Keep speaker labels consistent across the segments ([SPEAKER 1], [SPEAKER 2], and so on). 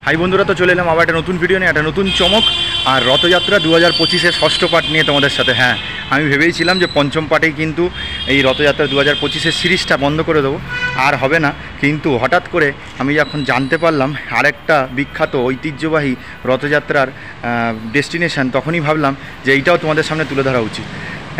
[SPEAKER 1] High বন্ধুরা, তো চলে এলাম আবার একটা নতুন ভিডিও নিয়ে, একটা নতুন চমক আর রথযাত্রা 2025-এর ষষ্ঠ পার্ট নিয়ে তোমাদের সাথে। হ্যাঁ, আমি ভেবেইছিলাম যে পঞ্চম পার্টেই কিন্তু এই রথযাত্রা 2025-এর সিরিজটা বন্ধ করে দেবো, আর হবে না। কিন্তু হঠাৎ করে আমি যখন জানতে পারলাম আরেকটা বিখ্যাত ঐতিহ্যবাহী রথযাত্রার ডেস্টিনেশন, তখনই ভাবলাম যে এইটাও তোমাদের সামনে তুলে ধরা উচিত।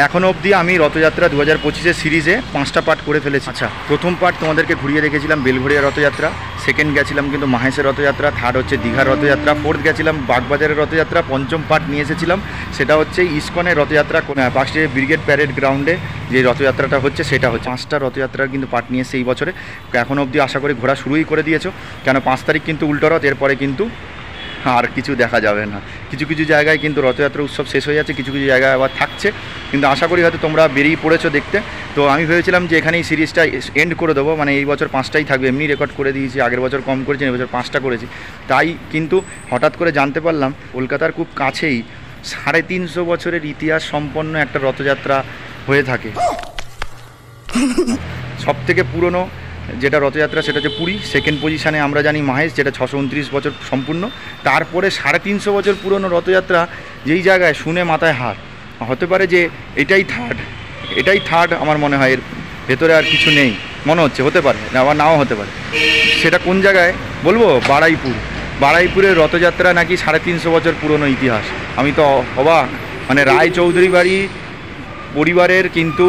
[SPEAKER 1] এখনও অবধি আমি রথযাত্রা 2025-এর সিরিজে 5টা পার্ট করে ফেলেছি। আচ্ছা, প্রথম পার্ট তোমাদেরকে ঘুরিয়ে দেখেছিলাম বেলঘড়িয়া রথযাত্রা, সেকেন্ড গেছিলাম কিন্তু মাহেশের রথযাত্রা, থার্ড হচ্ছে দীঘার রথযাত্রা, ফোর্থ গেছিলাম বাগবাজারের রথযাত্রা, পঞ্চম পার্ট নিয়ে এসেছিলাম সেটা হচ্ছে ইস্কনের রথযাত্রা, পাশে ব্রিগেড প্যারেড গ্রাউন্ডে যে রথযাত্রাটা হচ্ছে সেটা হচ্ছে। 5টা রথযাত্রার কিন্তু পার্ট নিয়ে এসে এই বছরে এখনও অবধি আশা করি ঘোরা শুরুই করে দিয়েছো, কেন 5 তারিখ কিন্তু উল্টো রথ, এরপরে কিন্তু আর কিছু দেখা যাবে না। কিছু কিছু জায়গায় কিন্তু রথযাত্রা উৎসব শেষ হয়ে যাচ্ছে, কিছু কিছু জায়গায় আবার থাকছে, কিন্তু আশা করি হয়তো তোমরা বেরিয়ে পড়েছো দেখতে। তো আমি ভেবেছিলাম যে এখানেই সিরিজটা এন্ড করে দেবো, মানে এই বছর 5টাই থাকবে, এমনি রেকর্ড করে দিয়েছি, আগের বছর কম করেছি, এই বছর 5টা করেছি। তাই কিন্তু হঠাৎ করে জানতে পারলাম কলকাতার খুব কাছেই 350 বছরের ইতিহাস সম্পন্ন একটা রথযাত্রা হয়ে থাকে। সব থেকে পুরনো যেটা রথযাত্রা সেটা হচ্ছে পুরী, সেকেন্ড পজিশানে আমরা জানি মাহেশ, যেটা 629 বছর সম্পূর্ণ। তারপরে 350 বছর পুরনো রথযাত্রা যেই জায়গায় শুনে মাথায় হাত, হতে পারে যে এটাই থার্ড আমার মনে হয়, এর ভেতরে আর কিছু নেই মনে হচ্ছে, হতে পারে না আবার নাও হতে পারে। সেটা কোন জায়গায় বলবো? বারুইপুরের রথযাত্রা নাকি 350 বছর পুরনো ইতিহাস। আমি তো অবাক, মানে রায় চৌধুরী বাড়ি পরিবারের কিন্তু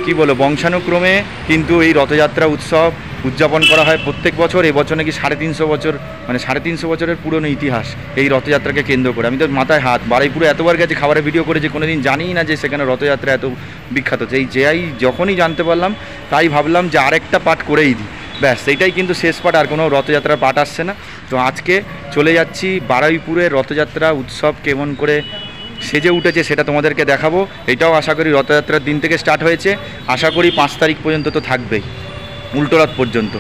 [SPEAKER 1] কি বলো বংশানুক্রমে কিন্তু এই রথযাত্রা উৎসব উদযাপন করা হয় প্রত্যেক বছর। এবছর নাকি 350 বছর, মানে 350 বছরের পুরনো ইতিহাস এই রথযাত্রাকে কেন্দ্র করে। আমি তো মাথায় হাত, বারুইপুরে এতবার গেছি, খাবারের ভিডিও করেছি, কোনোদিন জানিই না যে সেখানে রথযাত্রা এত বিখ্যাত। যখনই জানতে পারলাম তাই ভাবলাম যে আরেকটা পার্ট করেই দিই, ব্যাস এইটাই কিন্তু শেষ পার্ট, আর কোনো রথযাত্রার পার্ট আসছে না। তো আজকে চলে যাচ্ছি বারুইপুরের রথযাত্রা উৎসব কেমন করে সেজে উঠেছে সেটা তোমাদেরকে দেখাবো। এটাও আশা করি রথযাত্রার দিন থেকে স্টার্ট হয়েছে, আশা করি 5 তারিখ পর্যন্ত তো থাকবেই, উল্টোরথ পর্যন্ত।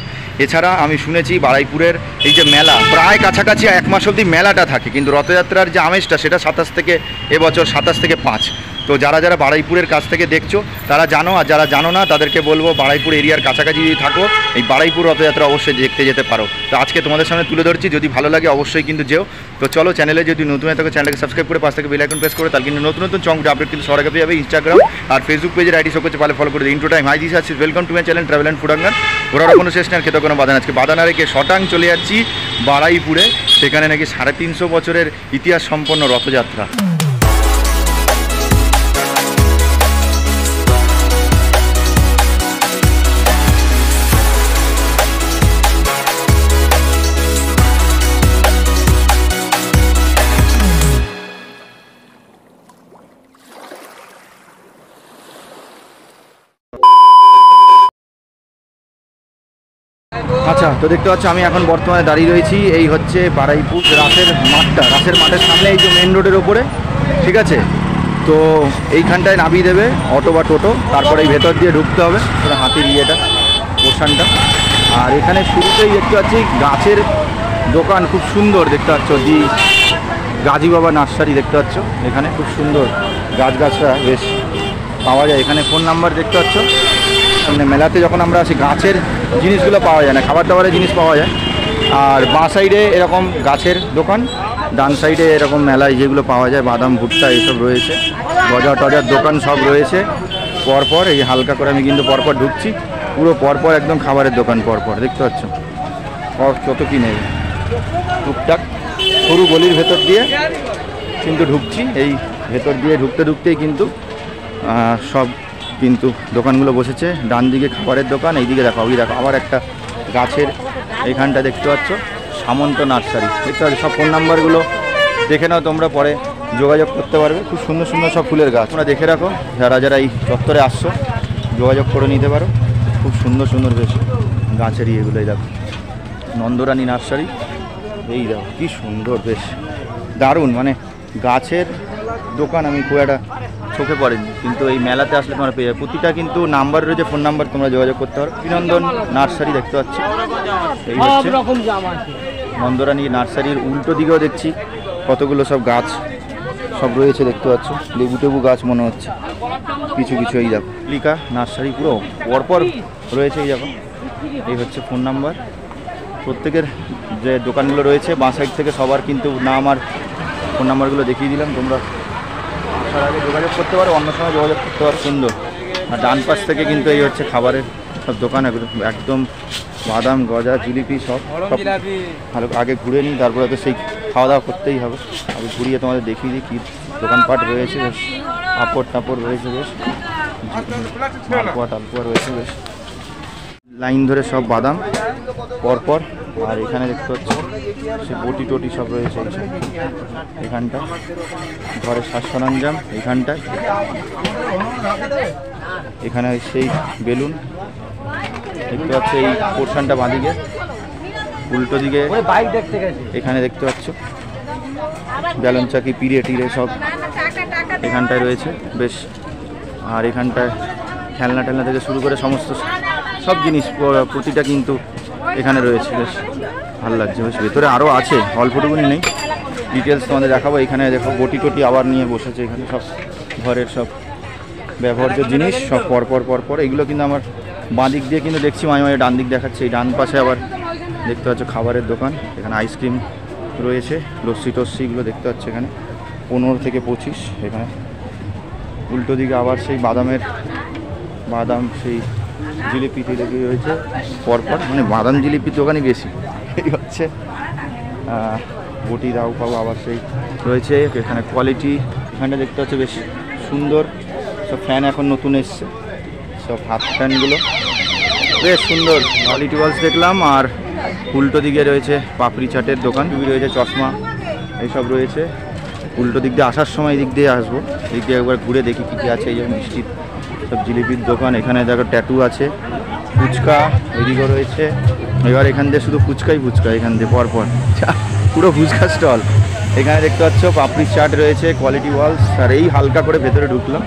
[SPEAKER 1] এছাড়া আমি শুনেছি বারুইপুরের এই যে মেলা প্রায় কাছাকাছি 1 মাস অবধি মেলাটা থাকে, কিন্তু রথযাত্রার যে আমেজটা সেটা 27 থেকে এবছর 27 থেকে 5। তো যারা যারা বারুইপুরের কাছ থেকে দেখছো তারা জানো, আর যারা জানো না তাদেরকে বলবো বারুইপুর এরিয়ার কাছাকাছি যদি থাকো এই বারুইপুর রথযাত্রা অবশ্যই দেখতে যেতে পারো। তো আজকে তোমাদের সামনে তুলে ধরছি, যদি ভালো লাগে অবশ্যই কিন্তু যেও। তো চলো, চ্যানেলে যদি নতুন হয়ে থাকো চ্যানেলকে সাবস্ক্রাইব করে পাশ থেকে বেল আইকন প্রেস করে, তার কিন্তু নতুন নতুন চমক আপডেট কিন্তু সবার আগে পেয়ে যাবে। ইনস্টাগ্রাম আর ফেসবুক পেজের আইডি সব করছে, পালে ফলো করে দিই। ইন্ট্রো টাইম, হাই দিস আছে, welcome to my channel travel and food আঙ্গার। ঘোরার কোনো শেষ নেই, খেতে কোনো বাধা না। আজকে বাধা না রেখে শটাং চলে যাচ্ছি বারুইপুরে, সেখানে নাকি 350 বছরের ইতিহাস সম্পন্ন রথযাত্রা। আচ্ছা, তো দেখতে পাচ্ছ আমি এখন বর্তমানে দাঁড়িয়ে রয়েছি, এই হচ্ছে বারুইপুর রাসের মাঠের সামনে, এই যে মেন রোডের ওপরে, ঠিক আছে। তো এইখানটায় নামিয়ে দেবে অটো বা টোটো, তারপরে এই ভেতর দিয়ে ঢুকতে হবে, পুরো হাতির পোর্শনটা। আর এখানে শুরুতেই দেখতে পাচ্ছি গাছের দোকান, খুব সুন্দর দেখতে পাচ্ছ, গাজী বাবা নার্সারি দেখতে পাচ্ছ, এখানে খুব সুন্দর গাছরা বেশ পাওয়া যায়। এখানে ফোন নাম্বার দেখতে পাচ্ছ। সামনে মেলাতে যখন আমরা আসি গাছের জিনিসগুলো পাওয়া যায় না, খাবার দাবারের জিনিস পাওয়া যায়। আর বাঁ সাইডে এরকম গাছের দোকান, ডান সাইডে এরকম মেলায় যেগুলো পাওয়া যায় বাদাম ভুট্টা এইসব রয়েছে, গজা টজার দোকান সব রয়েছে পরপর। এই হালকা করে আমি কিন্তু পরপর ঢুকছি, পুরো পরপর একদম খাবারের দোকান পরপর দেখতে পাচ্ছ, কত কি নেই। টুকটাক সরু গলির ভেতর দিয়ে কিন্তু ঢুকছি, এই ভেতর দিয়ে ঢুকতেই কিন্তু সব কিন্তু দোকানগুলো বসেছে। ডান দিকে খাবারের দোকান, এইদিকে দেখো আবার একটা গাছের, এইখানটা দেখতে পাচ্ছ সামন্ত নার্সারি দেখতে পাচ্ছ। সব ফোন নাম্বারগুলো দেখে নাও, তোমরা পরে যোগাযোগ করতে পারবে। খুব সুন্দর সুন্দর সব ফুলের গাছ তোমরা দেখে রাখো, যারা এই চত্বরে আসছো যোগাযোগ করে নিতে পারো। খুব সুন্দর সুন্দর বেশ গাছের এগুলোই দেখো, নন্দরানী নার্সারি, এই দেখো কি সুন্দর, বেশ দারুণ, মানে গাছের দোকান আমি খুব একটা চোখে পড়েনি, কিন্তু এই মেলাতে আসলে তোমরা পেয়ে যাবে। প্রতিটা কিন্তু নাম্বার রয়েছে, ফোন নাম্বার, তোমরা যোগাযোগ করতে পারো। বিনন্দন নার্সারি দেখতে পাচ্ছি, এই হচ্ছে নন্দরানী নার্সারির উল্টো দিকেও দেখছি কতগুলো সব গাছ সব রয়েছে দেখতে পাচ্ছ, লেবু গাছ মনে হচ্ছে কিছু এই দেখো। লিকা নার্সারি পুরো পরপর রয়েছে, এই দেখো, এই হচ্ছে ফোন নাম্বার। প্রত্যেকের যে দোকানগুলো রয়েছে বাঁ সাইড থেকে সবার কিন্তু নাম আর ফোন নাম্বারগুলো দেখিয়ে দিলাম, তোমরা আসার আগে যোগাযোগ করতে পারো, অন্য সময় যোগাযোগ করতে পারো। সুন্দর। আর ডান পাশ থেকে কিন্তু এই হচ্ছে খাবারের সব দোকান, একদম বাদাম গজা জিলিপি সব ভালো আগে ঘুরে নিই, তারপরে তো সেই খাওয়া দাওয়া করতেই হবে। আগে ঘুরিয়ে তোমাদের দেখিয়ে দিই কী দোকানপাট রয়েছে। বেশ পাঁপড় টাপড় রয়েছে, বেশ মালপোয়া টালপোয়া রয়েছে, বেশ লাইন ধরে সব বাদাম পরপর। আর এখানে দেখতে পাচ্ছি সে বটি টটি সব রয়েছে এখানটা, ঘরের সাজ সরঞ্জাম এইখানটায়। এখানে সেই বেলুন দেখতে পাচ্ছি, এই পোর্শনটা বাঁদিকে, উল্টো দিকে এখানে দেখতে পাচ্ছ বেলুন চাকি পিড়ে টিড়ে সব এখানটায় রয়েছে বেশ। আর এখানটায় খেলনা টেলনা থেকে শুরু করে সমস্ত সব জিনিস প্রতিটা কিন্তু এখানে রয়েছে, বেশ ভালো লাগছে। বেশ ভেতরে আরও আছে, অল্পটুকুনি নেই, ডিটেলস তোমাদের দেখাবো। এখানে দেখো বটি টটি আবার নিয়ে বসেছে, এখানে সব ঘরের সব ব্যবহার্য জিনিস সব পরপর। এগুলো কিন্তু আমার বাঁ দিক দিয়ে কিন্তু দেখছি মাঝে মাঝে ডান দিক দেখাচ্ছে। এই ডান পাশে আবার দেখতে পাচ্ছ খাবারের দোকান, এখানে আইসক্রিম রয়েছে, লস্যি টস্যিগুলো দেখতে পাচ্ছ এখানে 15 থেকে 25। এখানে উল্টো দিকে আবার সেই বাদাম সেই জিলিপি টিলিপি রয়েছে পরপর, মানে বাদাম জিলিপির দোকানই বেশি। এই হচ্ছে বটি দাও পাবো আবার সেই রয়েছে এখানে কোয়ালিটি। এখানটা দেখতে পাচ্ছ বেশ সুন্দর সব ফ্যান, এখন নতুন এসছে সব হাত ফ্যানগুলো, বেশ সুন্দর কোয়ালিটি ওয়ালস দেখলাম। আর উল্টো দিকে রয়েছে পাপড়ি চাটের দোকান, টুবি রয়েছে, চশমা এইসব রয়েছে। উল্টো দিক দিয়ে আসার সময় এই দিক দিয়ে আসবো, দিক দিয়ে একবার ঘুরে দেখি কী কী আছে। এই যে মিষ্টির সব জিলিপির দোকান, এখানে দেখো ট্যাটু আছে, ফুচকা এদিকেও রয়েছে। এবার এখান দিয়ে শুধু ফুচকাই ফুচকা, এখান দিয়ে পরপর পুরো ফুচকা স্টল। এখানে দেখতে পাচ্ছ পাপড়ি চাট রয়েছে, কোয়ালিটি ওয়ালস। আর এই হালকা করে ভেতরে ঢুকলাম,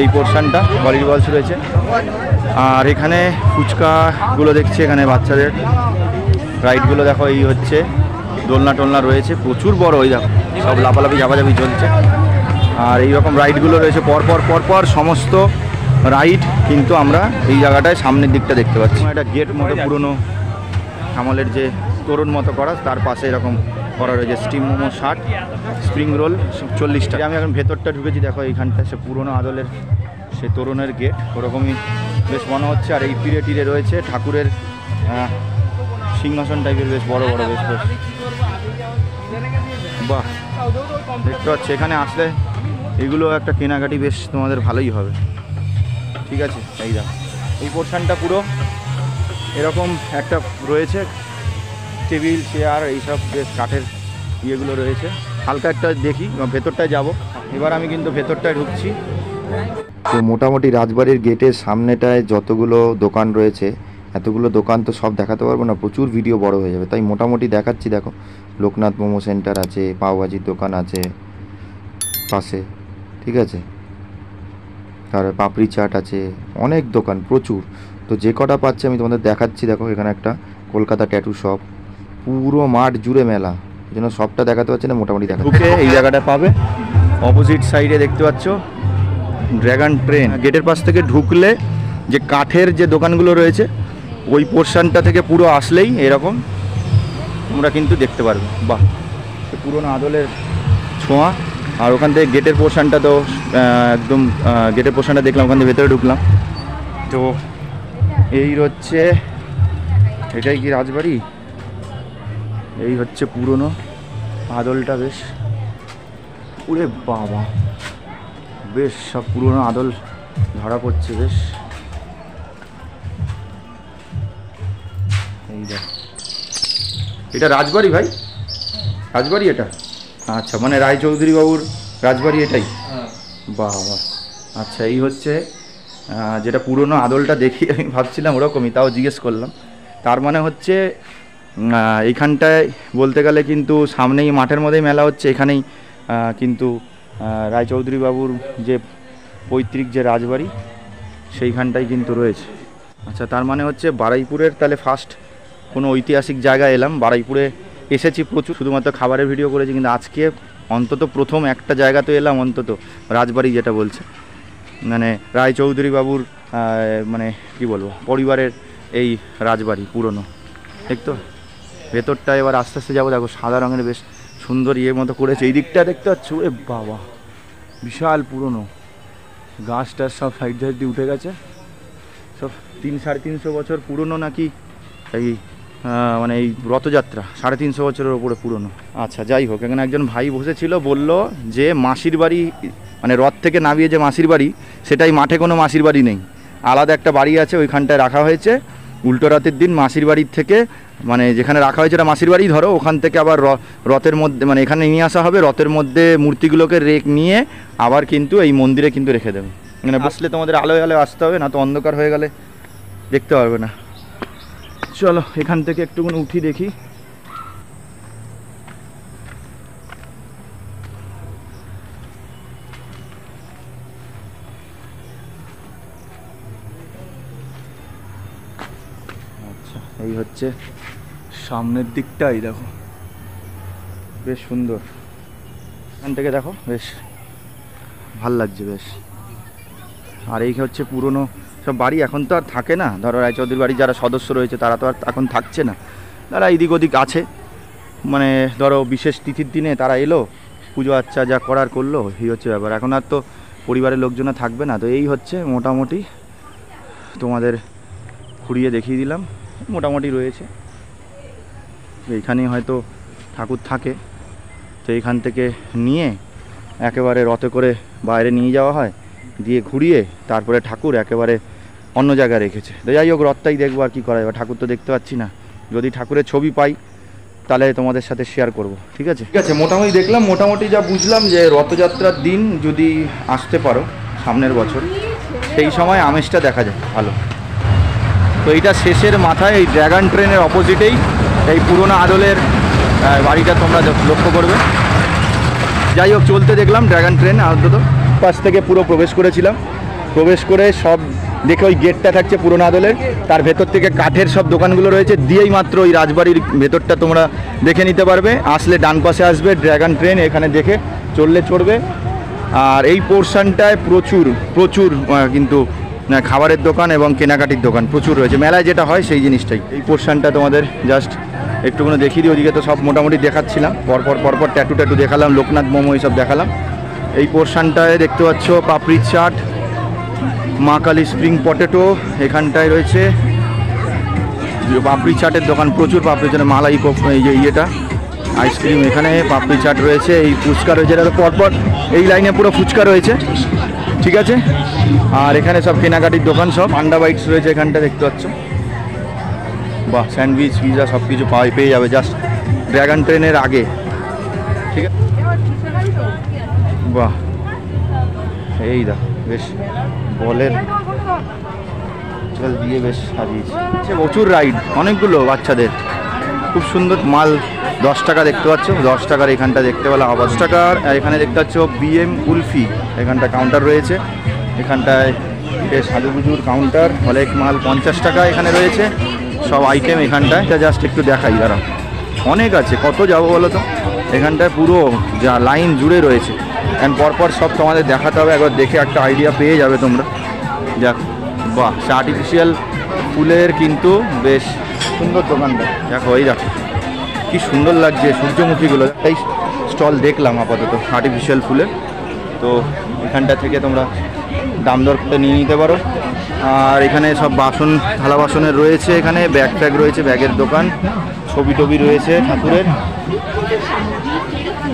[SPEAKER 1] এই পোর্শনটা কোয়ালিটি ওয়ালস রয়েছে। আর এখানে ফুচকাগুলো দেখছি, এখানে বাচ্চাদের রাইডগুলো দেখো, এই হচ্ছে দোলনা টোলনা রয়েছে প্রচুর বড়, ওই দেখো সব লাফালাফি ঝাপাঝাপি চলছে। আর এইরকম রাইডগুলো রয়েছে পরপর সমস্ত রাইড কিন্তু আমরা এই জায়গাটায় সামনের দিকটা দেখতে পাচ্ছি। একটা গেট মতো পুরনো আমলের যে তোরণ মতো করা, তার পাশে এরকম করা রয়েছে স্টিম মোমো 60, স্প্রিং রোল 40টা। আমি এখন ভেতরটা ঢুকেছি, দেখো এইখানটায় সে পুরনো আদলের সে তোরণের গেট, ওরকমই বেশ মনে হচ্ছে। আর এই পিড়ে টিড়ে রয়েছে ঠাকুরের সিংহাসন টাইপের, বেশ বড় বেশ বাহ দেখতে পাচ্ছি। এখানে আসলে এগুলো একটা কেনাকাটি বেশ তোমাদের ভালোই হবে, ঠিক আছে। এই দেখো এই পোর্শনটা পুরো এরকম একটা রয়েছে, টেবিল চেয়ার এইসব বেশ কাঠের ইয়েগুলো রয়েছে। হালকা একটা দেখি ভেতরটায় যাব, এবার আমি কিন্তু ভেতরটায় ঢুকছি।
[SPEAKER 2] তো মোটামুটি রাজবাড়ির গেটের সামনেটায় যতগুলো দোকান রয়েছে, এতগুলো দোকান তো সব দেখাতে পারবো না, প্রচুর ভিডিও বড় হয়ে যাবে, তাই মোটামুটি দেখাচ্ছি। দেখো লোকনাথ মোমো সেন্টার আছে, পাওভাজির দোকান আছে পাশে, ঠিক আছে। তারপরে পাপড়ি চাট আছে, অনেক দোকান প্রচুর। তো যে কটা পাচ্ছি আমি তোমাদের দেখাচ্ছি। দেখো এখানে একটা কলকাতা ট্যাটু শপ, পুরো মাঠ জুড়ে মেলা, এই জন্য সবটা দেখাতে পারছি না, মোটামুটি দেখা।
[SPEAKER 1] ঢুকে এই জায়গাটা পাবে, অপোজিট সাইডে দেখতে পাচ্ছ ড্রাগন ট্রেন। গেটের পাশ থেকে ঢুকলে যে কাঠের যে দোকানগুলো রয়েছে ওই পোর্শনটা থেকে পুরো আসলেই এরকম তোমরা কিন্তু দেখতে পারবে। বাহ, পুরোনো আদলের ছোঁয়া। আর ওখান থেকে গেটের পোর্শনটা তো একদম গেটের পোর্শনটা দেখলাম, ওখান থেকে ভেতরে ঢুকলাম। তো এই হচ্ছে, এটাই কি রাজবাড়ি? এই হচ্ছে পুরনো আদলটা, বেশ উরে বাবা, বেশ সব পুরনো আদল ধরা পড়ছে বেশ। এই দেখ, এটা রাজবাড়ি ভাই, রাজবাড়ি এটা? আচ্ছা, মানে রায়চৌধুরী বাবুর রাজবাড়ি এটাই? বাবা, আচ্ছা এই হচ্ছে যেটা পুরনো আদলটা দেখি আমি ভাবছিলাম ওরকমই, তাও জিজ্ঞেস করলাম। তার মানে হচ্ছে এইখানটায় বলতে গেলে কিন্তু সামনেই মাঠের মধ্যেই মেলা হচ্ছে, এখানেই কিন্তু রায়চৌধুরী বাবুর যে পৈতৃক যে রাজবাড়ি সেইখানটাই কিন্তু রয়েছে। আচ্ছা, তার মানে হচ্ছে বারুইপুরের তাহলে ফার্স্ট কোনো ঐতিহাসিক জায়গায় এলাম। বারুইপুরে এসেছি প্রচুর, শুধুমাত্র খাবারের ভিডিও করেছি, কিন্তু আজকে অন্তত প্রথম একটা জায়গা তো এলাম, অন্তত রাজবাড়ি যেটা বলছে, মানে রায়চৌধুরী বাবুর মানে কি বলবো পরিবারের এই রাজবাড়ি পুরনো, ঠিক তো? ভেতরটা এবার আস্তে আস্তে যাবো। দেখো সাদা রঙের বেশ সুন্দর ইয়ের মতো করেছে। এই দিকটা দেখতে পাচ্ছ, এ বাবা বিশাল পুরনো, গাছ টাছ সব সাইড সাইড দিয়ে উঠে গেছে, সব 300-350 বছর পুরনো নাকি এই মানে এই রথযাত্রা 350 বছরের ওপরে পুরনো। আচ্ছা যাই হোক, এখানে একজন ভাই বসেছিল, বলল যে মাসির বাড়ি মানে রথ থেকে নামিয়ে যে মাসির বাড়ি, সেটাই মাঠে কোনো মাসির বাড়ি নেই, আলাদা একটা বাড়ি আছে ওইখানটায় রাখা হয়েছে। উল্টো রথের দিন মাসির বাড়ির থেকে মানে যেখানে রাখা হয়েছে এটা মাসির বাড়ি ধরো, ওখান থেকে আবার রথের মধ্যে মানে এখানে নিয়ে আসা হবে, রথের মধ্যে মূর্তিগুলোকে নিয়ে আবার কিন্তু এই মন্দিরে কিন্তু রেখে দেবে। মানে বসলে তোমাদের আলোয় আলোয় আসতে হবে, না তো অন্ধকার হয়ে গেলে দেখতে পারবে না। চলো এখান থেকে একটুখানি উঠি দেখি। আচ্ছা এই হচ্ছে সামনের দিকটাই, দেখো বেশ সুন্দর। এখান থেকে দেখো বেশ ভাল লাগছে বেশ। আর এই হচ্ছে পুরনো সব বাড়ি, এখন তো আর থাকে না। ধরো রায়চৌধুরীর বাড়ির যারা সদস্য রয়েছে তারা তো আর এখন থাকছে না, তারা এদিক ওদিক আছে। মানে ধরো বিশেষ তিথির দিনে তারা এলো, পুজো আচ্ছা যা করার করলো, এই হচ্ছে ব্যাপার। এখন আর তো পরিবারের লোকজন থাকবে না। তো এই হচ্ছে মোটামুটি তোমাদের ঘুরিয়ে দেখিয়ে দিলাম, মোটামুটি রয়েছে। এইখানেই হয়তো ঠাকুর থাকে, তো এইখান থেকে নিয়ে একেবারে রথে করে বাইরে নিয়ে যাওয়া হয়, দিয়ে ঘুরিয়ে তারপরে ঠাকুর একেবারে অন্য জায়গায় রেখেছে। তো যাই হোক, রথটাই দেখবো আর কী করা যাবে, ঠাকুর তো দেখতে পাচ্ছি না। যদি ঠাকুরের ছবি পাই তাহলে তোমাদের সাথে শেয়ার করব, ঠিক আছে? ঠিক আছে, মোটামুটি দেখলাম, মোটামুটি যা বুঝলাম যে রথযাত্রার দিন যদি আসতে পারো সামনের বছর, সেই সময় আমেজটা দেখা যায় ভালো। তো এইটা শেষের মাথায় এই ড্র্যাগন ট্রেনের অপোজিটেই এই পুরোনো আদলের বাড়িটা তোমরা লক্ষ্য করবে। যাই হোক, চলতে দেখলাম ড্র্যাগন ট্রেন, অন্তত পাশ থেকে পুরো প্রবেশ করেছিলাম। প্রবেশ করে সব দেখে ওই গেটটা থাকছে পুরোনো আদলের, তার ভেতর থেকে কাঠের সব দোকানগুলো রয়েছে, দিয়েই মাত্র ওই রাজবাড়ির ভেতরটা তোমরা দেখে নিতে পারবে। আসলে ডান পাশে আসবে ড্র্যাগন ট্রেন, এখানে দেখে চললে চড়বে। আর এই পোর্শনটায় প্রচুর প্রচুর কিন্তু খাবারের দোকান এবং কেনাকাটির দোকান প্রচুর রয়েছে। মেলায় যেটা হয় সেই জিনিসটাই। এই পোর্শনটা তোমাদের জাস্ট একটুখানি দেখিয়ে দিই। ওদিকে তো সব মোটামুটি দেখাচ্ছিলাম, পরপর ট্যাটু দেখালাম, লোকনাথ মোমো এইসব দেখালাম। এই পোর্শনটায় দেখতে পাচ্ছ পাপড়ি চাট, মা কালী স্প্রিং পটেটো, এখানটায় রয়েছে পাপড়ি চাটের দোকান, প্রচুর পাপড়ি চাট, মালাই এই যে ইয়েটা আইসক্রিম, এখানে পাপড়ি চাট রয়েছে, এই ফুচকা রয়েছে, এটা পরপর এই লাইনে পুরো ফুচকা রয়েছে, ঠিক আছে। আর এখানে সব কেনাকাটির দোকান, সব পান্ডা বাইটস রয়েছে এখানটা দেখতে পাচ্ছ। বাহ, স্যান্ডউইচ পিজা সব কিছু পেয়ে যাবে জাস্ট ড্র্যাগন ট্রেনের আগে, ঠিক আছে। বাহ, এই দা বেশ বলের চল দিয়ে বেশ সাজিয়েছে, প্রচুর রাইড, অনেকগুলো বাচ্চাদের, খুব সুন্দর মাল। 10 টাকা দেখতে পাচ্ছ, 10 টাকার এখানটা দেখতে পেলাম, 10 টাকার। এখানে দেখতে পাচ্ছ বিএম কুলফি, এখানটা কাউন্টার রয়েছে, এখানটায় বেশ সাজুগুজুর কাউন্টার, অনেক মাল 50 টাকা এখানে রয়েছে সব আইটেম এখানটায়। এটা জাস্ট একটু দেখাই, দাঁড়াও, অনেক আছে, কত যাবো বলো তো। এখানটায় পুরো যা লাইন জুড়ে রয়েছে, অ্যান্ড পরপর সব তোমাদের দেখাতে হবে, একবার দেখে একটা আইডিয়া পেয়ে যাবে তোমরা। যাক, বাহ, আর্টিফিশিয়াল ফুলের কিন্তু বেশ সুন্দর দোকানটা, দেখো এই দেখো কি সুন্দর লাগছে সূর্যমুখীগুলো। এই স্টল দেখলাম আপাতত আর্টিফিশিয়াল ফুলের, তো এখানটা থেকে তোমরা দাম দর করে নিয়ে নিতে পারো। আর এখানে সব বাসন, থালা বাসনের রয়েছে, এখানে ব্যাগ ট্যাগ রয়েছে, ব্যাগের দোকান, ছবি টবি রয়েছে ঠাকুরের,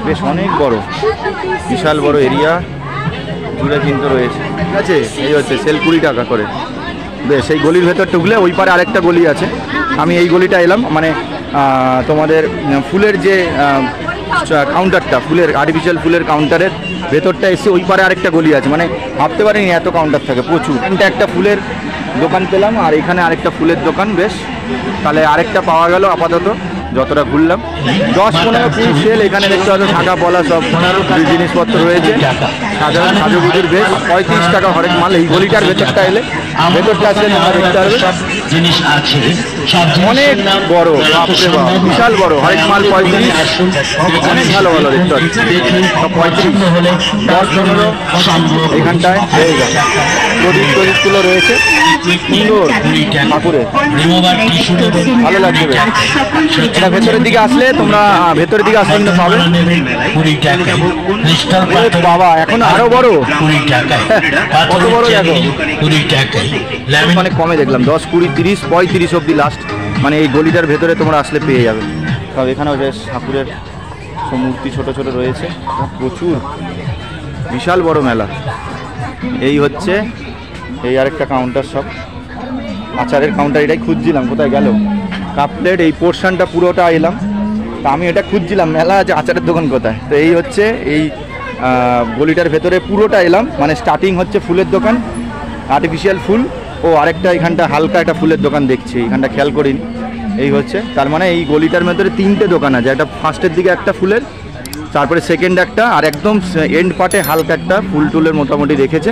[SPEAKER 1] বেশ অনেক বড়, বিশাল বড় এরিয়া জুড়ে কিন্তু রয়েছে, ঠিক আছে। এই হচ্ছে সেল 20 টাকা করে, বেশ। এই গলির ভেতর ঢুকলে ওই পারে আরেকটা গলি আছে, আমি এই গলিটা এলাম, মানে তোমাদের ফুলের যে কাউন্টারটা, ফুলের আর্টিফিশিয়াল ফুলের কাউন্টারের ভেতরটা এসে ওই পারে আরেকটা গলি আছে, মানে ভাবতে পারিনি এত কাউন্টার থাকে, প্রচুর। একটা ফুলের দোকান পেলাম, আর এখানে আরেকটা ফুলের দোকান, বেশ। তাহলে আরেকটা পাওয়া গেল আপাতত, যতটা ঘুরলাম। 10-15 পিস সেল এখানে দেখতে পাচ্ছ, ঢাকা পলা সব জিনিসপত্র রয়েছে, সাধারণ সাজুগুজুর, বেশ 35 টাকা হরেক মাল। এই গলিটার ভেতরটা এলে, ভেতরটা আসলে তোমরা দেখতে পারবে। অনেক বড়, বাপরে বাপ, বিশাল বড়। হরেক মাল 35, অনেক ভালো ভালো দেখতে পাচ্ছি। সব 35, 10, 15 এইখানটায় হয়ে গেল। প্রদীপগুলো রয়েছে সুন্দর ঠাকুরের, ভালো লাগবে বেশ। এটা ভেতরের দিকে আসলে তোমরা, ভেতরের দিকে আসলে কিন্তু পাবে। বাবা এখন আরো বড়, কত বড় দেখো, অনেক কমে দেখলাম 10, 20, 30, 35 অব্দি লাস্ট, মানে এই গলিটার ভেতরে তোমরা আসলে পেয়ে যাবে সব। এখানেও বেশ ঠাকুরের সব মূর্তি ছোট ছোট রয়েছে, প্রচুর, বিশাল বড় মেলা। এই হচ্ছে এই আরেকটা কাউন্টার, সব আচারের কাউন্টার। এটাই খুঁজছিলাম কোথায় গেল, কাপ প্লেট এই পোর্শনটা পুরোটা এলাম। তা আমি এটা খুঁজছিলাম মেলা আছে, আচারের দোকান কোথায়। তো এই হচ্ছে এই গলিটার ভেতরে পুরোটা এলাম, মানে স্টার্টিং হচ্ছে ফুলের দোকান, আর্টিফিশিয়াল ফুল। ও আরেকটা এখানটা হালকা একটা ফুলের দোকান দেখছি, এখানটা খেয়াল করিনি। এই হচ্ছে, তার মানে এই গলিটার ভেতরে 3টে দোকান আছে। একটা ফার্স্টের দিকে একটা ফুলের, তারপরে সেকেন্ড একটা, আর একদম এন্ড পার্টে হালকা একটা ফুল টুলের মোটামুটি রেখেছে।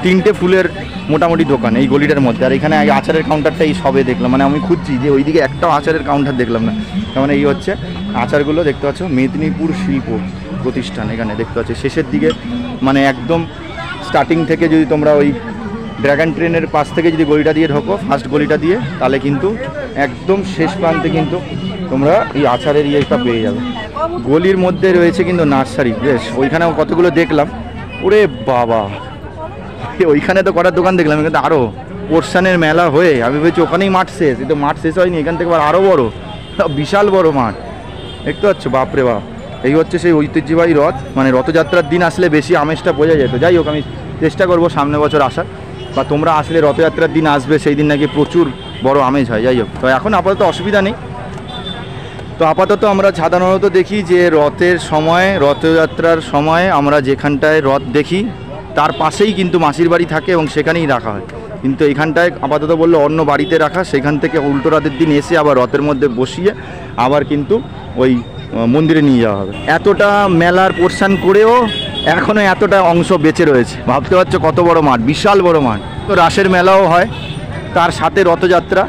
[SPEAKER 1] 3টে ফুলের মোটামুটি দোকান এই গলিটার মধ্যে। আর এখানে আচারের কাউন্টারটা এই সবে দেখলাম, মানে আমি খুঁজছি যে ওইদিকে একটাও আচারের কাউন্টার দেখলাম না। তার মানে এই হচ্ছে আচারগুলো দেখতে পাচ্ছ, মেদিনীপুর শিল্প প্রতিষ্ঠান। এখানে দেখতে পাচ্ছি শেষের দিকে, মানে একদম স্টার্টিং থেকে যদি তোমরা ওই ড্রাগন ট্রেনের পাশ থেকে যদি গলিটা দিয়ে ঢোকো, ফার্স্ট গলিটা দিয়ে, তাহলে কিন্তু একদম শেষ প্রান্তে কিন্তু তোমরা এই আচারের ইয়েটা পেয়ে যাবে। গলির মধ্যে রয়েছে কিন্তু নার্সারি, বেশ ওইখানেও কতগুলো দেখলাম। ওরে বাবা, ওইখানে তো কটার দোকান দেখলাম, কিন্তু আরও পোর্শনের মেলা হয়ে আমি ভেবেছি ওখানেই মাঠ শেষ। এই তো মাঠ শেষ হয়নি, এখান থেকে আরও বড়, বিশাল বড় মাঠ দেখতে পাচ্ছ, বাপরে বাপ। এই হচ্ছে সেই ঐতিহ্যবাহী রথ, মানে রথযাত্রার দিন আসলে বেশি আমেজটা বোঝা যেত। যাই হোক, আমি চেষ্টা করবো সামনে বছর আসার, বা তোমরা আসলে রথযাত্রার দিন আসবে, সেই দিন নাকি প্রচুর বড় আমেজ হয়। যাই হোক, তো এখন আপাতত অসুবিধা নেই। তো আপাতত আমরা সাধারণত দেখি যে রথের সময়, রথযাত্রার সময় আমরা যেখানটায় রথ দেখি তার পাশেই কিন্তু মাসির বাড়ি থাকে এবং সেখানেই রাখা হয়। কিন্তু এখানটায় আপাতত বললো অন্য বাড়িতে রাখা, সেখান থেকে উল্টো রথের দিন এসে আবার রথের মধ্যে বসিয়ে আবার কিন্তু ওই মন্দিরে নিয়ে যাওয়া হবে। এতটা মেলার পোর্শন করেও এখনও এতটা অংশ বেঁচে রয়েছে, ভাবতে পারছো কত বড় মাঠ, বিশাল বড় মাঠ। তো রাসের মেলাও হয়, তার সাথে রথযাত্রা,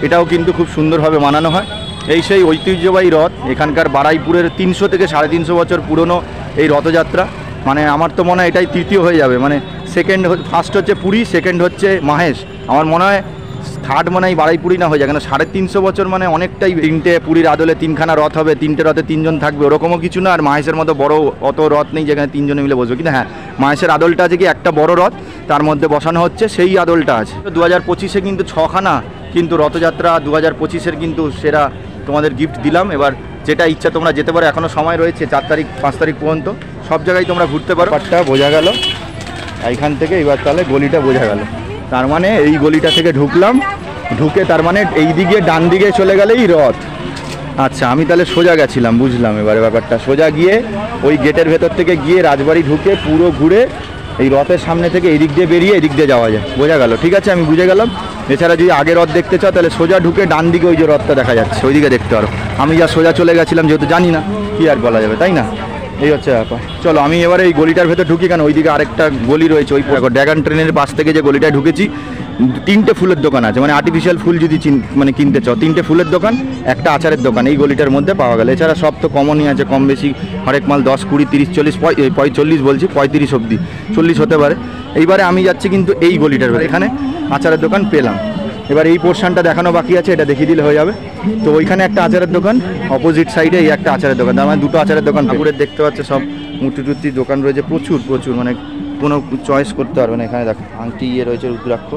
[SPEAKER 1] এটাও কিন্তু খুব সুন্দরভাবে মানানো হয়। এই সেই ঐতিহ্যবাহী রথ, এখানকার বারাইপুরের 300 থেকে 350 বছর পুরনো এই রথযাত্রা। মানে আমার তো মনে হয় এটাই তৃতীয় হয়ে যাবে, মানে সেকেন্ড, ফার্স্ট হচ্ছে পুরী, সেকেন্ড হচ্ছে মাহেশ। আমার মনে হয় থার্ড মনে হয় বারাইপুরি না হয়ে যায়, কেন 350 বছর মানে অনেকটাই। 3টে পুরীর আদলে 3খানা রথ হবে, 3টে রথে 3জন থাকবে, ওরকমও কিছু না। আর মাহেশের মতো বড় অত রথ নেই যেখানে 3জনে মিলে বসবে। কিন্তু হ্যাঁ, মাহেশের আদলটা আছে কি একটা বড় রথ, তার মধ্যে বসানো হচ্ছে, সেই আদলটা আছে। 2025-এ কিন্তু 6খানা কিন্তু রথযাত্রা 2025-এর কিন্তু সেরা তোমাদের গিফট দিলাম। এবার যেটা ইচ্ছা তোমরা যেতে পারো, এখনও সময় রয়েছে 4 তারিখ 5 তারিখ পর্যন্ত, সব জায়গায় তোমরা ঘুরতে পারো। পাটটা বোঝা গেল এইখান থেকে, এবার তাহলে গলিটা বোঝা গেল। তার মানে এই গলিটা থেকে ঢুকলাম, ঢুকে তার মানে এই দিকে ডান দিকে চলে গেলেই রথ। আচ্ছা, আমি তাহলে সোজা গেছিলাম, বুঝলাম এবারে ব্যাপারটা। সোজা গিয়ে ওই গেটের ভেতর থেকে গিয়ে রাজবাড়ি ঢুকে পুরো ঘুরে এই রথের সামনে থেকে এদিক দিয়ে বেরিয়ে এদিক দিয়ে যাওয়া যায়। বোঝা গেল, ঠিক আছে, আমি বুঝে গেলাম। এছাড়া যদি আগে রথ দেখতে চাও তাহলে সোজা ঢুকে ডান দিকে ওই যে রথটা দেখা যাচ্ছে, ওইদিকে দেখতে পারো। আমি যা সোজা চলে গেছিলাম, যেহেতু জানি না কি আর বলা যাবে, তাই না? এই হচ্ছে ব্যাপার। চলো আমি এবারে এই গলিটার ভেতর ঢুকি, কেন ওইদিকে আরেকটা গলি রয়েছে। ওই ড্রাগন ট্রেনের পাশ থেকে যে গলিটায় ঢুকেছি, 3টে ফুলের দোকান আছে, মানে আর্টিফিশিয়াল ফুল যদি মানে কিনতে চাও, 3টে ফুলের দোকান, একটা আচারের দোকান এই গলিটার মধ্যে পাওয়া গেল। এছাড়া সব তো কমনই আছে, কম বেশি হরেক মাল 10, 20, 30, 40, 45 বলছি, 35 অব্দি, 40 হতে পারে। এইবারে আমি যাচ্ছি কিন্তু এই গলিটার ভেতরে, এখানে আচারের দোকান পেলাম। এবার এই পোর্শনটা দেখানো বাকি আছে, এটা দেখিয়ে দিলে হয়ে যাবে। তো ওইখানে একটা আচারের দোকান, অপোজিট সাইডে এই একটা আচারের দোকান, তার মানে 2টো আচারের দোকান। ঠাকুরের দেখতে পাচ্ছে সব মূর্তি টুর্তি দোকান রয়েছে, প্রচুর প্রচুর, মানে কোনো চয়েস করতে পারবে না। এখানে দেখো আংটি ইয়ে রয়েছে, রুদ্রাক্ষ,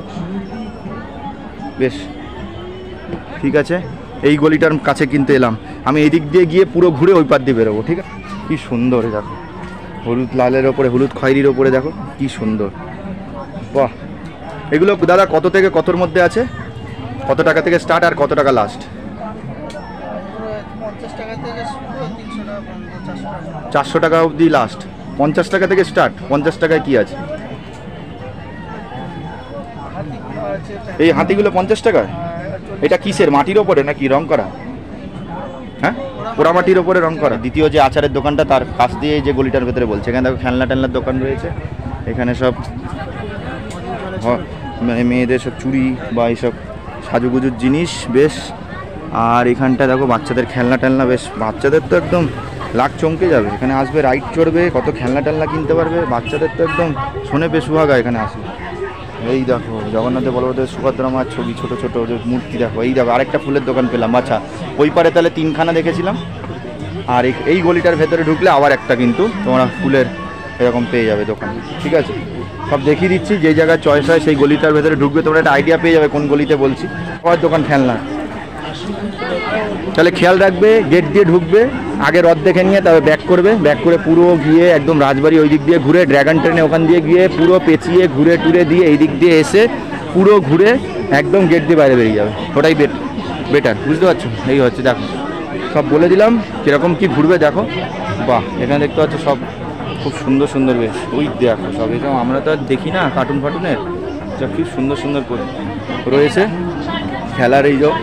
[SPEAKER 1] বেশ ঠিক আছে। এই গলিটার কাছে কিন্তু এলাম আমি, এই দিক দিয়ে গিয়ে পুরো ঘুরে ওই পার দিয়ে বেরোবো, ঠিক আছে। কী সুন্দর দেখো, হলুদ লালের ওপরে, হলুদ খয়েরির ওপরে দেখো কি সুন্দর, বাহ। এগুলো দাদা কত থেকে কতর মধ্যে আছে, কত টাকা থেকে স্টার্ট আর কত টাকা লাস্ট? 400 টাকা অবধি লাস্ট, 50 টাকা থেকে স্টার্ট। 50 টাকায় কি আছে? এই হাতিগুলো 50 টাকায়। এটা কিসের, মাটির ওপরে নাকি রং করা? হ্যাঁ, পোড়া মাটির ওপরে রং করা। দ্বিতীয় যে আচারের দোকানটা তার কাছ দিয়ে যে গলিটার ভেতরে বলছে, এখানে দেখো খেলনা টেলনার দোকান রয়েছে। এখানে সব মানে মেয়েদের সব চুড়ি বা এইসব সাজুগুজুর জিনিস বেশ। আর এখানটা দেখো বাচ্চাদের খেলনা টেলনা, বেশ বাচ্চাদের তো একদম লাখ চমকে যাবে। এখানে আসবে, রাইড চড়বে, কত খেলনা টেলনা কিনতে পারবে বাচ্চাদের, তো একদম শোনে পেশুভাগা এখানে আসবে। এই দেখো জগন্নাথ বলভদ্র সুভদ্রা মার ছবি, ছোট ছোট যে মূর্তি দেখো। এই দেখো আরেকটা ফুলের দোকান পেলাম। আচ্ছা, ওই পারে তাহলে 3খানা দেখেছিলাম, আর এই গলিটার ভেতরে ঢুকলে আবার একটা কিন্তু তোমরা ফুলের এরকম পেয়ে যাবে দোকান। ঠিক আছে, সব দেখিয়ে দিচ্ছি, যেই জায়গায় চয়েস হয় সেই গলিটার ভেতরে ঢুকবে, তোমরা একটা আইডিয়া পেয়ে যাবে কোন গলিতে বলছি। সবার দোকান খেলনা, তাহলে খেয়াল রাখবে। গেট দিয়ে ঢুকবে, আগে রথ দেখে নিয়ে তবে ব্যাক করবে, ব্যাক করে পুরো গিয়ে একদম রাজবাড়ি ওই দিক দিয়ে ঘুরে ড্র্যাগন ট্রেনে ওখান দিয়ে গিয়ে পুরো পেঁচিয়ে ঘুরে টুরে দিয়ে এই দিক দিয়ে এসে পুরো ঘুরে একদম গেট দিয়ে বাইরে বেরিয়ে যাবে। ওটাই বেটার, বুঝতে পারছো? এই হচ্ছে, দেখো সব বলে দিলাম কীরকম কী ঘুরবে। দেখো বাহ, এখানে দেখতে পাচ্ছ সব খুব সুন্দর সুন্দর, বেশ ওই দেখো সব এরকম আমরা তো আর দেখি না কার্টুন ফার্টুনের, সব খুব সুন্দর সুন্দর করে রয়েছে খেলার। এই যাও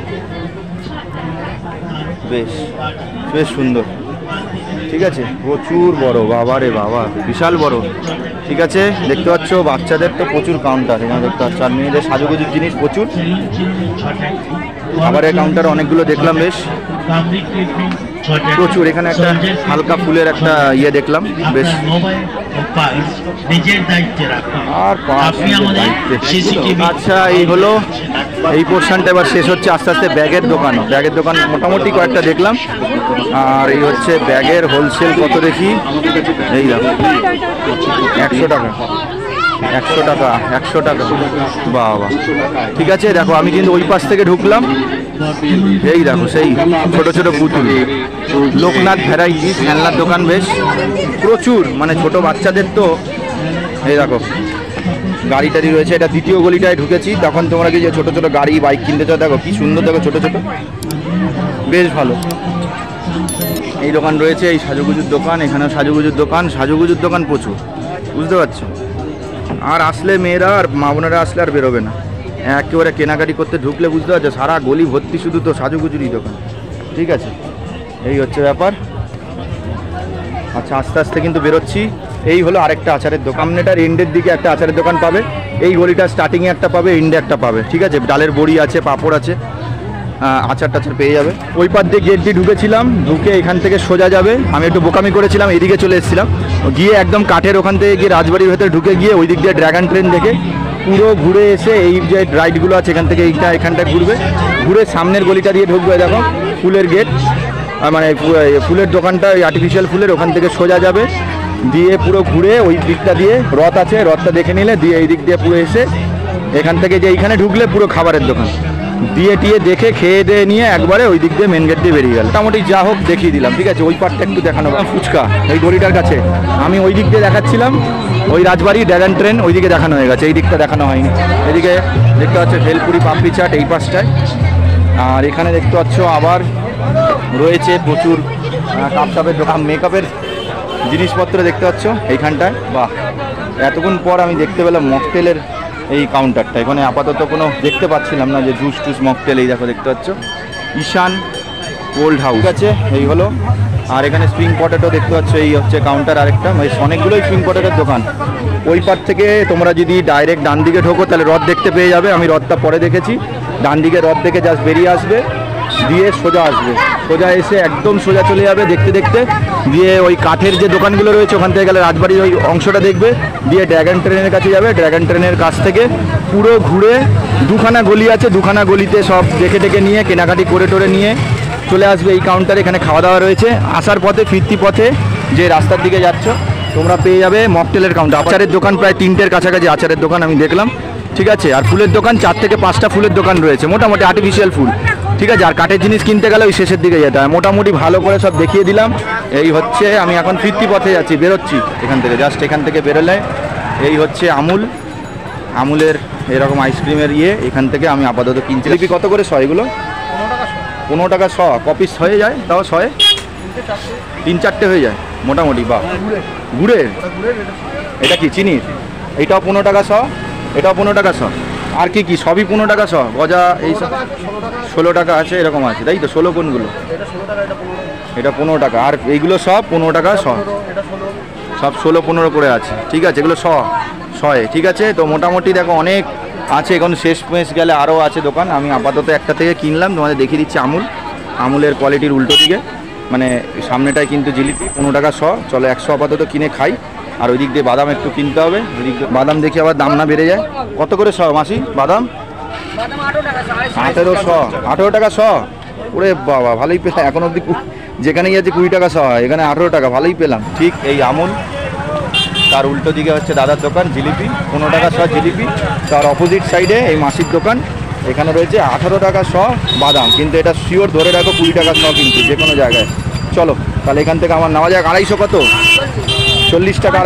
[SPEAKER 1] বেশ বেশ সুন্দর। ঠিক আছে, প্রচুর বড়, বাবা রে বাবা, বিশাল বড়। ঠিক আছে, দেখতে পাচ্ছ বাচ্চাদের তো প্রচুর কাউন্টার এখানে দেখতে পাচ্ছ, আর মেয়েদের সাজুগুজুর জিনিস প্রচুর। আবার এই কাউন্টার অনেকগুলো দেখলাম, বেশ প্রচুর। এখানে একটা হালকা ফুলের একটা ইয়ে দেখলাম, বেশ। আর আচ্ছা, এই হলো এই পোর্শনটা। এবার শেষ হচ্ছে আস্তে আস্তে ব্যাগের দোকান। ব্যাগের দোকান মোটামুটি কয়েকটা দেখলাম। আর এই হচ্ছে ব্যাগের হোলসেল কত দেখি, এই দেখো 100 টাকা, 100 টাকা, 100 টাকা, বাবা। ঠিক আছে, দেখো আমি কিন্তু ওই পাশ থেকে ঢুকলাম। এই দেখো সেই ছোট ছোট পুতুল, লোকনাথ ভ্যারাইটি খেলনার দোকান, বেশ প্রচুর, মানে ছোট বাচ্চাদের তো। এই দেখো গাড়ি টাড়ি রয়েছে, এটা দ্বিতীয় গলিটায় ঢুকেছি, তখন তোমরা কি যে ছোটো ছোটো গাড়ি বাইক কিনতে চাও, দেখো কি সুন্দর, দেখো ছোটো ছোটো, বেশ ভালো। এই দোকান রয়েছে, এই সাজুগুজুর দোকান, এখানেও সাজুগুজুর দোকান, সাজুগুজুর দোকান প্রচুর, বুঝতে পারছো? আর আসলে মেয়েরা আর মা বোনেরা আসলে আর বেরোবে না, একেবারে কেনাকাটি করতে ঢুকলে বুঝতে পারছো সারা গলি ভর্তি শুধু তো সাজুগুজুরই দোকান। ঠিক আছে, এই হচ্ছে ব্যাপার। আচ্ছা, আস্তে আস্তে কিন্তু বেরোচ্ছি। এই হলো আরেকটা আচারের দোকান, এটার এন্ডের দিকে একটা আচারের দোকান পাবে, এই গলিটা স্টার্টিংয়ে একটা পাবে, এন্ডে একটা পাবে। ঠিক আছে, ডালের বড়ি আছে, পাঁপড় আছে, আচার টাচার পেয়ে যাবে। ওই পার দিয়ে গেট দিয়ে ঢুকেছিলাম, ঢুকে এখান থেকে সোজা যাবে। আমি একটু বোকামি করেছিলাম, এদিকে চলে এসেছিলাম, গিয়ে একদম কাঠের ওখান থেকে গিয়ে রাজবাড়ির ভেতরে ঢুকে গিয়ে ওই দিক দিয়ে ড্র্যাগন ট্রেন দেখে পুরো ঘুরে এসে এই যে রাইডগুলো আছে এখান থেকে এখানটা ঘুরবে, ঘুরে সামনের গলিটা দিয়ে ঢুকবে। দেখো ফুলের গেট, মানে ফুলের দোকানটা, ওই আর্টিফিশিয়াল ফুলের ওখান থেকে সোজা যাবে, দিয়ে পুরো ঘুরে ওই দিকটা দিয়ে রথ আছে, রথটা দেখে নিলে, দিয়ে এই দিক দিয়ে পুরো এসে এখান থেকে যে এইখানে ঢুকলে পুরো খাবারের দোকান দিয়ে টিয়ে দেখে খেয়ে দিয়ে নিয়ে একবারে ওই দিক দিয়ে মেন গেট দিয়ে বেরিয়ে গেল। মোটামুটি যা হোক দেখিয়ে দিলাম। ঠিক আছে, ওই পার্টটা একটু দেখানো, ফুচকা এই গলিটার কাছে আমি ওই দিক দিয়ে দেখাচ্ছিলাম, ওই রাজবাড়ি ড্র্যাগন ট্রেন ওই দিকে দেখানো হয়ে গেছে, এই দিকটা দেখানো হয়নি। এদিকে দেখতে পাচ্ছ ভেলপুরি পাপড়ি চাট এই পাশটায়, আর এখানে দেখতে পাচ্ছ আবার রয়েছে প্রচুর কাপটাপের দোকান, মেকআপের জিনিসপত্র দেখতে পাচ্ছ এইখানটায়। বাহ, এতক্ষণ পর আমি দেখতে পেলাম মকটেলের এই কাউন্টারটা। এখানে আপাতত কোনো দেখতে পাচ্ছিলাম না যে জুস টুস মকটেল, এই দেখো দেখতে পাচ্ছ ঈশান কোল্ড হাউস আছে, এই হলো। আর এখানে স্প্রিং পটেটো দেখতে পাচ্ছ, এই হচ্ছে কাউন্টার আরেকটা, অনেকগুলোই স্প্রিং পটেটোর দোকান। ওই পার থেকে তোমরা যদি ডাইরেক্ট ডান দিকে ঢোকো তাহলে রথ দেখতে পেয়ে যাবে, আমি রথটা পরে দেখেছি। ডান দিকে রথ দেখে জাস্ট বেরিয়ে আসবে, দিয়ে সোজা আসবে, সোজা এসে একদম সোজা চলে যাবে দেখতে দেখতে, দিয়ে ওই কাঠের যে দোকানগুলো রয়েছে ওখান থেকে গেলে রাজবাড়ির ওই অংশটা দেখবে, দিয়ে ড্র্যাগন ট্রেনের কাছে যাবে, ড্র্যাগন ট্রেনের কাছ থেকে পুরো ঘুরে দুখানা গলি আছে, দুখানা গলিতে সব দেখে টেকে নিয়ে কেনাকাটি করে টোরে নিয়ে চলে আসবে এই কাউন্টারে। এখানে খাওয়া দাওয়া রয়েছে, আসার পথে ফিরতি পথে যে রাস্তার দিকে যাচ্ছ তোমরা পেয়ে যাবে মকটেলের কাউন্টার। আচারের দোকান প্রায় 3টের কাছাকাছি আচারের দোকান আমি দেখলাম। ঠিক আছে, আর ফুলের দোকান 4 থেকে 5টা ফুলের দোকান রয়েছে, মোটামুটি আর্টিফিশিয়াল ফুল। ঠিক আছে, আর কাঠের জিনিস কিনতে গেলে ওই শেষের দিকে যেতে হয়। মোটামুটি ভালো করে সব দেখিয়ে দিলাম। এই হচ্ছে, আমি এখন ফিরতি পথে যাচ্ছি, বেরোচ্ছি এখান থেকে, জাস্ট এখান থেকে বেরোলে এই হচ্ছে আমুলের এরকম আইসক্রিমের ইয়ে, এখান থেকে আমি আপাতত কিনছি। লিপি কত করে 100 এগুলো? 15 টাকা 100 কপিস হয়ে যায়, তাও 100 3-4টে হয়ে যায় মোটামুটি। বা গুড়ের, এটা কি চিনির? এইটাও 15 টাকা 100, এটাও 15 টাকা 100, আর কি কি সবই 15 টাকা 100, গজা এই সব 16 টাকা আছে, এরকম আছে তাই তো? 16 কোনগুলো? এটা 15 টাকা, আর এইগুলো সব 15 টাকা 100, সব 16-15 করে আছে। ঠিক আছে, এগুলো 100 ঠিক আছে। তো মোটামুটি দেখো অনেক আছে এখন শেষ মেশ গেলে আরও আছে দোকান। আমি আপাতত একটা থেকে কিনলাম, তোমাদের দেখিয়ে দিচ্ছি। আমুলের কোয়ালিটির উল্টো দিকে, মানে সামনেটায় কিন্তু জিলিপি 15 টাকা 100। চলো 100 আপাতত কিনে খাই। আর ওই দিক দিয়ে বাদাম একটু কিনতে হবে, ওই দিক দিয়ে বাদাম দেখি আবার দাম না বেড়ে যায়। কত করে 100 মাসি বাদাম? 18 টাকা 100। ওরে বাবা, ভালোই পেলাম এখন অবধি। যেখানেই আছে 20 টাকা 100, এখানে 18 টাকা, ভালোই পেলাম। ঠিক এই আমুল, তার উল্টো দিকে হচ্ছে দাদার দোকান জিলিপি, 15 টাকা 100 জিলিপি। তার অপোজিট সাইডে এই মাসির দোকান, এখানে রয়েছে 18 টাকা 100 বাদাম। কিন্তু এটা শিওর ধরে রাখো 20 টাকা 100 কিন্তু যে কোনো জায়গায়। চলো তাহলে এখান থেকে আমার নেওয়া যাক। 250 কত? 40 টাকা।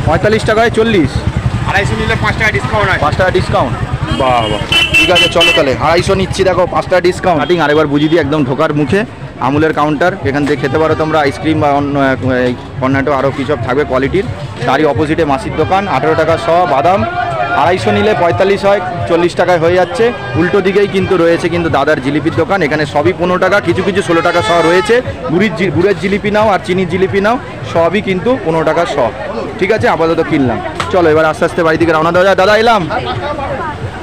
[SPEAKER 1] 45 টাকায় 40।
[SPEAKER 3] 250 নিলে 5 টাকা ডিসকাউন্ট আছে।
[SPEAKER 1] 5 টাকা ডিসকাউন্ট, বাহ বাহ, ঠিক আছে চলো তাহলে 250 নিচ্ছি। দেখো 5 টাকা ডিসকাউন্ট। কাটিং আরেকবার বুঝিয়ে দিই, একদম ঢোকার মুখে আমুলের কাউন্টার। এখান থেকে খেতে পারো তোমরা আইসক্রিম বা অন্য কর্নাটো আরও কী সব থাকবে কোয়ালিটির। তারই অপোজিটে মাসির দোকান, 18 টাকা 100 বাদাম। 250 নিলে 45 হয়, 40 টাকায় হয়ে যাচ্ছে। উল্টো দিকেই কিন্তু রয়েছে কিন্তু দাদার জিলিপির দোকান। এখানে সবই 15 টাকা, কিছু কিছু 16 টাকা 100 রয়েছে। গুড়ের জিলিপি নাও আর চিনির জিলিপি নাও, সবই কিন্তু 15 টাকা 100। ঠিক আছে, আপাতত কিনলাম। চলো এবার আস্তে আস্তে বাড়ি থেকে রওনা দেওয়া যায়। দাদা এলাম,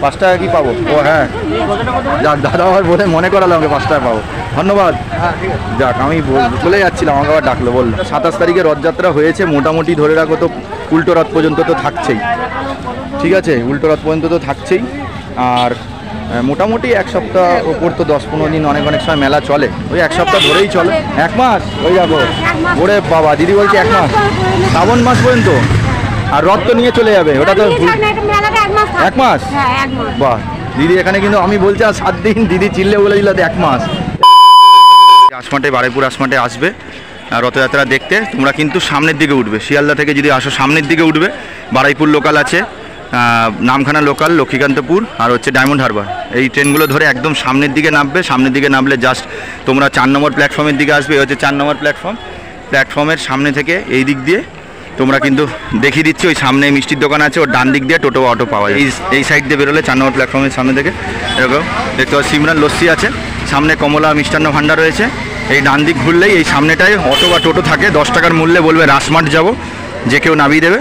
[SPEAKER 1] 5 টাকা কি পাবো? ও হ্যাঁ, যাক দাদা আবার বলে মনে করালো আমাকে 5 টাকা পাবো, ধন্যবাদ। যাক আমি বলে যাচ্ছিলাম, আমাকে আবার ডাকলো, বললো 27 তারিখে রথযাত্রা হয়েছে। মোটামুটি ধরে রাখো তো উল্টো রথ পর্যন্ত তো থাকছেই। ঠিক আছে, উল্টো রথ পর্যন্ত তো থাকছেই। আর মোটামুটি 1 সপ্তাহ ওপর তো 10-15 দিন অনেক সময় মেলা চলে। ওই 1 সপ্তাহ ধরেই চলে। 1 মাস? ওই যাবো। ওরে বাবা, দিদি বলছে 1 মাস, শ্রাবণ মাস পর্যন্ত। আর রথ তো নিয়ে চলে যাবে, ওটা তো 1 মাস। বাহ, দিদি এখানে কিন্তু আমি বলছি আর 7 দিন, দিদি চিল্লে বলে দিল 1 মাস। আশমাটে, বারুইপুর আশমাটে আসবে রথযাত্রা দেখতে। তোমরা কিন্তু সামনের দিকে উঠবে, শিয়ালদা থেকে যদি আসো সামনের দিকে উঠবে। বারুইপুর লোকাল আছে, নামখানা লোকাল, লক্ষ্মীকান্তপুর আর হচ্ছে ডায়মন্ড হারবার। এই ট্রেনগুলো ধরে একদম সামনের দিকে নামবে। সামনের দিকে নামলে জাস্ট তোমরা 4 নম্বর প্ল্যাটফর্মের দিকে আসবে। এই হচ্ছে 4 নম্বর প্ল্যাটফর্মের সামনে থেকে এই দিক দিয়ে তোমরা কিন্তু দেখিয়ে দিচ্ছি, ওই সামনে মিষ্টির দোকান আছে, ওর ডান দিক দিয়ে টোটো অটো পাওয়া যায়। এই সাইড দিয়ে বেরোলে 4 নম্বর প্ল্যাটফর্মের সামনে থেকে এরকম দেখতে পাচ্ছি সিমরান লস্যি আছে, সামনে কমলা মিষ্টান্ন ভাণ্ডার রয়েছে। এই ডান দিক ঘুরলেই এই সামনেটায় অটো বা টোটো থাকে। 10 টাকার মূল্যে বলবে রাসমার্ট যাব, যে কেউ নামিয়ে দেবে।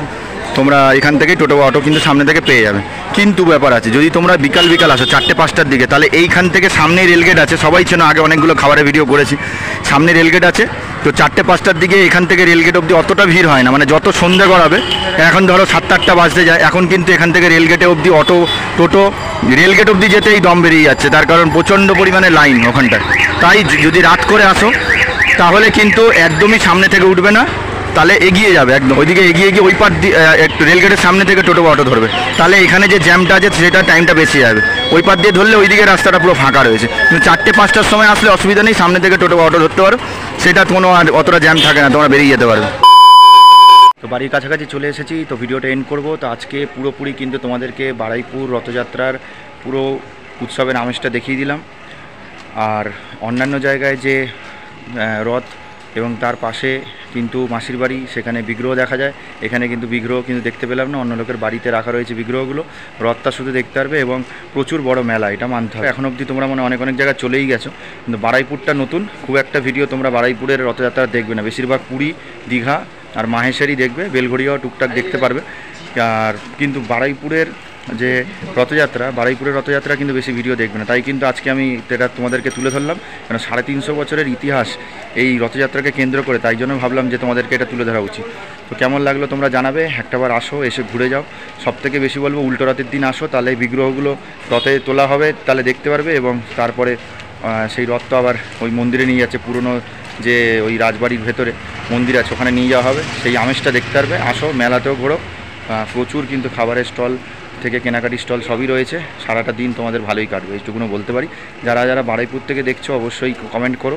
[SPEAKER 1] তোমরা এখান থেকেই টোটো বা অটো কিন্তু সামনে থেকে পেয়ে যাবে। কিন্তু ব্যাপার আছে, যদি তোমরা বিকাল আসো 4টে-5টার দিকে, তাহলে এইখান থেকে সামনেই রেলগেট আছে। সবাই চেনো, আগে অনেকগুলো খাবারের ভিডিও করেছি। সামনে রেলগেট আছে, তো 4টে-5টার দিকে এখান থেকে রেলগেট অবধি অতটা ভিড় হয় না। মানে যত সন্ধ্যে গড়াবে, এখন ধরো 7-8টা বাজতে যায়, এখন কিন্তু এখান থেকে রেলগেটে অবধি অটো টোটো রেলগেট অবধি যেতেই দম বেরিয়ে যাচ্ছে। তার কারণ প্রচণ্ড পরিমাণে লাইন ওখানটায়। তাই যদি রাত করে আসো তাহলে কিন্তু একদমই সামনে থেকে উঠবে না, তাহলে এগিয়ে যাবে একদম ওইদিকে, এগিয়ে গিয়ে ওই পার একটু রেলগেটের সামনে থেকে টোটো বা অটো ধরবে। তাহলে এখানে যে জ্যামটা আছে সেটা টাইমটা বেশি যাবে। ওই পার দিয়ে ধরলে ওইদিকে রাস্তাটা পুরো ফাঁকা রয়েছে। কিন্তু 4টে-5টার সময় আসলে অসুবিধা নেই, সামনে থেকে টোটো বা অটো ধরতে পারো, সেটা কোনো আর অতটা জ্যাম থাকে না, তোমরা বেরিয়ে যেতে পারবে। তো বাড়ির কাছাকাছি চলে এসেছি, তো ভিডিওটা এন্ড করব। তো আজকে পুরোপুরি কিন্তু তোমাদেরকে বারুইপুর রথযাত্রার পুরো উৎসবের আমেজটা দেখিয়ে দিলাম। আর অন্যান্য জায়গায় যে রথ এবং তার পাশে কিন্তু মাসির বাড়ি, সেখানে বিগ্রহ দেখা যায়। এখানে কিন্তু বিগ্রহ কিন্তু দেখতে পেলাম না, অন্য লোকের বাড়িতে রাখা রয়েছে বিগ্রহগুলো। রথটা শুধু দেখতে পারবে এবং প্রচুর বড় মেলা, এটা মানতে হবে। এখন অবধি তোমরা অনেক জায়গায় চলেই গেছো, কিন্তু বারুইপুরটা নতুন। খুব একটা ভিডিও তোমরা বারুইপুরের রথযাত্রা দেখবে না, বেশিরভাগ পুরী, দীঘা আর মাহেশেরই দেখবে। বেলঘড়িয়াও টুকটাক দেখতে পারবে। আর কিন্তু বারুইপুরের যে বারুইপুরের রথযাত্রা কিন্তু বেশি ভিডিও দেখবে না। তাই কিন্তু আজকে আমি এটা তোমাদেরকে তুলে ধরলাম, কারণ 350 বছরের ইতিহাস এই রথযাত্রাকে কেন্দ্র করে। তাই জন্য ভাবলাম যে তোমাদেরকে এটা তুলে ধরা উচিত। তো কেমন লাগলো তোমরা জানাবে। একটাবার আসো, এসে ঘুরে যাও। সবথেকে বেশি বলবো উল্টো রথের দিন আসো, তাহলে বিগ্রহগুলো রথে তোলা হবে, তাহলে দেখতে পারবে। এবং তারপরে সেই রথ তো আবার ওই মন্দিরে নিয়ে যাচ্ছে, পুরনো যে ওই রাজবাড়ির ভেতরে মন্দির আছে, ওখানে নিয়ে যাওয়া হবে, সেই আমেজটা দেখতে পারবে। আসো, মেলাতেও ঘোরো। প্রচুর কিন্তু খাবারের স্টল থেকে কেনাকাটি স্টল সবই রয়েছে। সারাটা দিন তোমাদের ভালোই কাটবে, এইটুকুনো বলতে পারি। যারা বারুইপুর থেকে দেখছো অবশ্যই কমেন্ট করো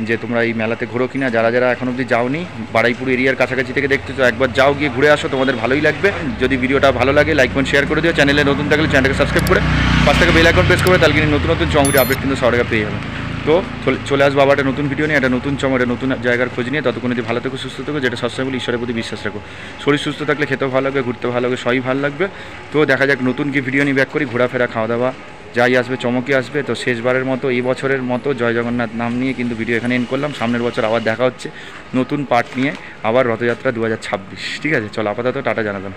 [SPEAKER 1] যে তোমরা এই মেলাতে ঘোরো কিনা। যারা এখন অবধি যাওনি, বারুইপুর এরিয়ার কাছাকাছি থেকে দেখতে তো একবার যাও, গিয়ে ঘুরে আসো, তোমাদের ভালোই লাগবে। যদি ভিডিওটা ভালো লাগে লাইক করুন, শেয়ার করে দিও। চ্যানেলে নতুন থাকলে চ্যানেলকে সাবস্ক্রাইব করে পাশ থেকে বেল আইকন প্রেস করে, তাহলে কিন্তু নতুন চমকটি আপডেট কিন্তু সবার আগে পেয়ে যাবে। তো চলে আসবো আবার একটা নতুন ভিডিও নিয়ে, একটা নতুন একটা নতুন জায়গার খোঁজ নিয়ে। ততক্ষণ যদি ভালো থেকো, সুস্থ থেকো, যেটা সবসময় বলি ঈশ্বরের প্রতি বিশ্বাস রাখো। শরীর সুস্থ থাকলে খেতেও ভালো লাগবে, ঘুরতে ভালো লাগবে, সবই ভালো লাগবে। তো দেখা যাক নতুন কি ভিডিও নিয়ে ব্যাক করি। ঘোরাফেরা, খাওয়া দাওয়া যাই আসবে, চমকে আসবে। তো শেষবারের মতো, এই বছরের মতো জয় জগন্নাথ নাম নিয়ে কিন্তু ভিডিও এখানে এন্ড করলাম। সামনের বছর আবার দেখা হচ্ছে নতুন পার্ট নিয়ে, আবার রথযাত্রা 2026। ঠিক আছে, চলো আপাতত টাটা জানাবেন।